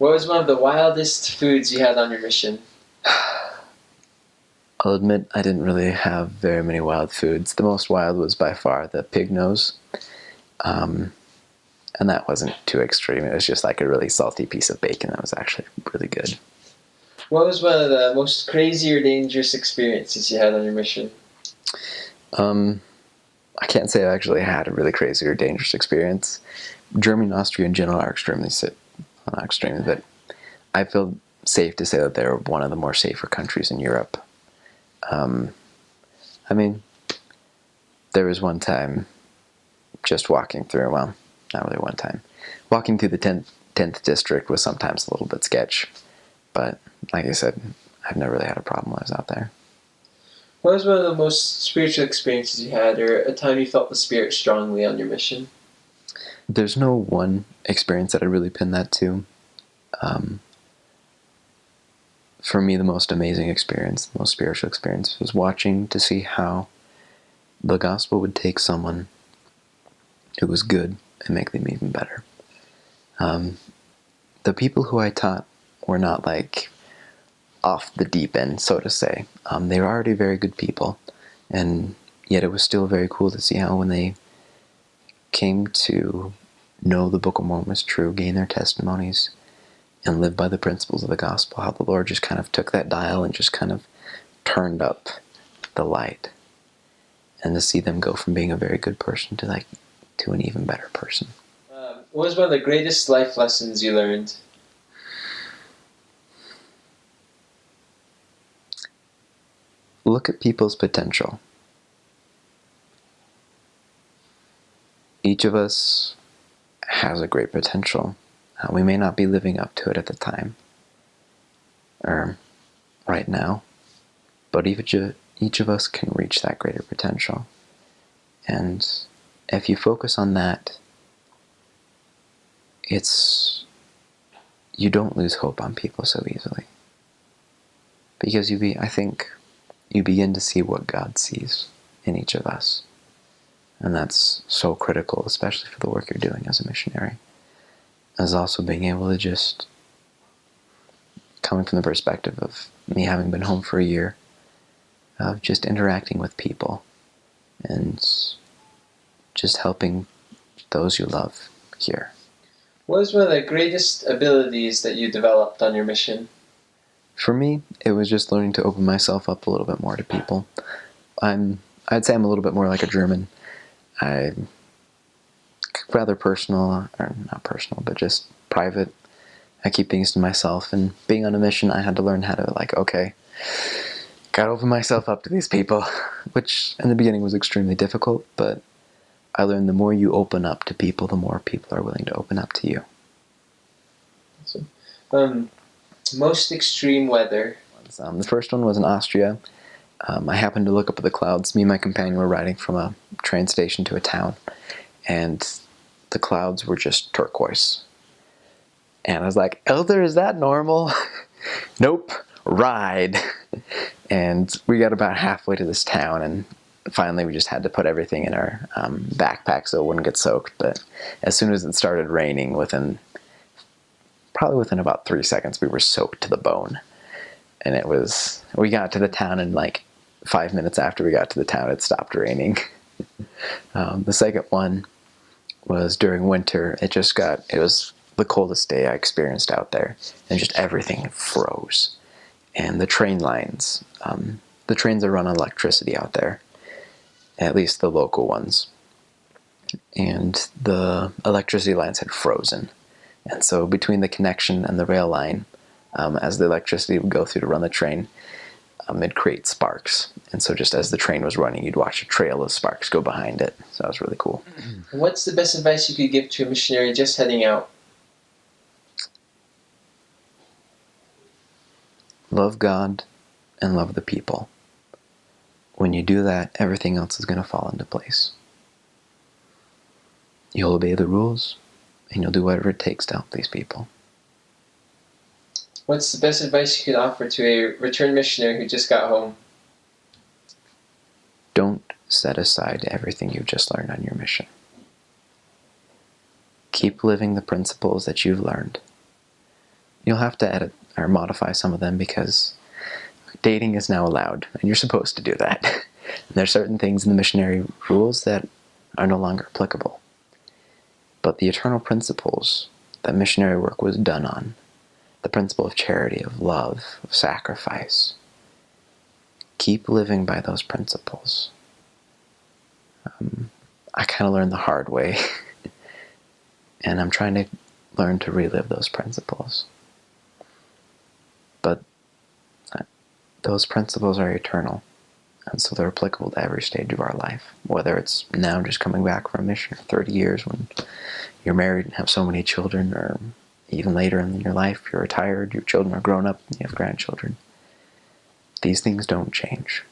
What was one of the wildest foods you had on your mission? I'll admit I didn't really have very many wild foods. The most wild was by far the pig nose. And that wasn't too extreme. It was just like a really salty piece of bacon that was actually really good. What was one of the most crazy or dangerous experiences you had on your mission? I can't say I actually had a really crazy or dangerous experience. Germany and Austria in general are extremely safe. Well, not extremely, but I feel safe to say that they're one of the more safer countries in Europe. I mean, there was one time just walking through, well, not really one time. Walking through the 10th district was sometimes a little bit sketch. But like I said, I've never really had a problem when I was out there. What was one of the most spiritual experiences you had, or a time you felt the Spirit strongly on your mission? There's no one experience that I really pin that to. For me, the most amazing experience, the most spiritual experience, was watching to see how the gospel would take someone who was good and make them even better. The people who I taught were not like off the deep end, so to say. They were already very good people, and yet it was still very cool to see how when they came to know the Book of Mormon was true, gain their testimonies, and live by the principles of the gospel, how the Lord just kind of took that dial and just kind of turned up the light. And to see them go from being a very good person to an even better person. What was one of the greatest life lessons you learned? Look at people's potential. Each of us has a great potential. We may not be living up to it at the time, or right now, but each of us can reach that greater potential. And if you focus on that, you don't lose hope on people so easily. Because I think you begin to see what God sees in each of us. And that's so critical, especially for the work you're doing as a missionary. As also being able to just, coming from the perspective of me having been home for a year, of just interacting with people and just helping those you love here. What was one of the greatest abilities that you developed on your mission? For me, it was just learning to open myself up a little bit more to people. I'd say I'm a little bit more like a German. I'm rather personal, or not personal, but just private. I keep things to myself, and being on a mission, I had to learn how to okay, gotta open myself up to these people, which in the beginning was extremely difficult, but I learned the more you open up to people, the more people are willing to open up to you. Awesome. Most extreme weather. The first one was in Austria. I happened to look up at the clouds. Me and my companion were riding from a train station to a town, and the clouds were just turquoise. And I was like, Elder, is that normal? Nope, ride. And we got about halfway to this town, and finally we just had to put everything in our backpack so it wouldn't get soaked. But as soon as it started raining, probably within about 3 seconds, we were soaked to the bone. And we got to the town, and 5 minutes after we got to the town, it stopped raining. The second one was during winter. It was the coldest day I experienced out there, and just everything froze. And the train lines, the trains are run on electricity out there, at least the local ones. And the electricity lines had frozen. And so between the connection and the rail line, as the electricity would go through to run the train, it'd create sparks. And so just as the train was running, you'd watch a trail of sparks go behind it. So that was really cool. What's the best advice you could give to a missionary just heading out? Love God and love the people. When you do that, everything else is going to fall into place. You'll obey the rules, and you'll do whatever it takes to help these people. What's the best advice you could offer to a returned missionary who just got home? Don't set aside everything you've just learned on your mission. Keep living the principles that you've learned. You'll have to edit or modify some of them because dating is now allowed, and you're supposed to do that. And there are certain things in the missionary rules that are no longer applicable. But the eternal principles that missionary work was done on, the principle of charity, of love, of sacrifice, keep living by those principles. I kind of learned the hard way, and I'm trying to learn to relive those principles. But those principles are eternal, and so they're applicable to every stage of our life, whether it's now just coming back from a mission, or 30 years when you're married and have so many children, or even later in your life, you're retired, your children are grown up, and you have grandchildren. These things don't change.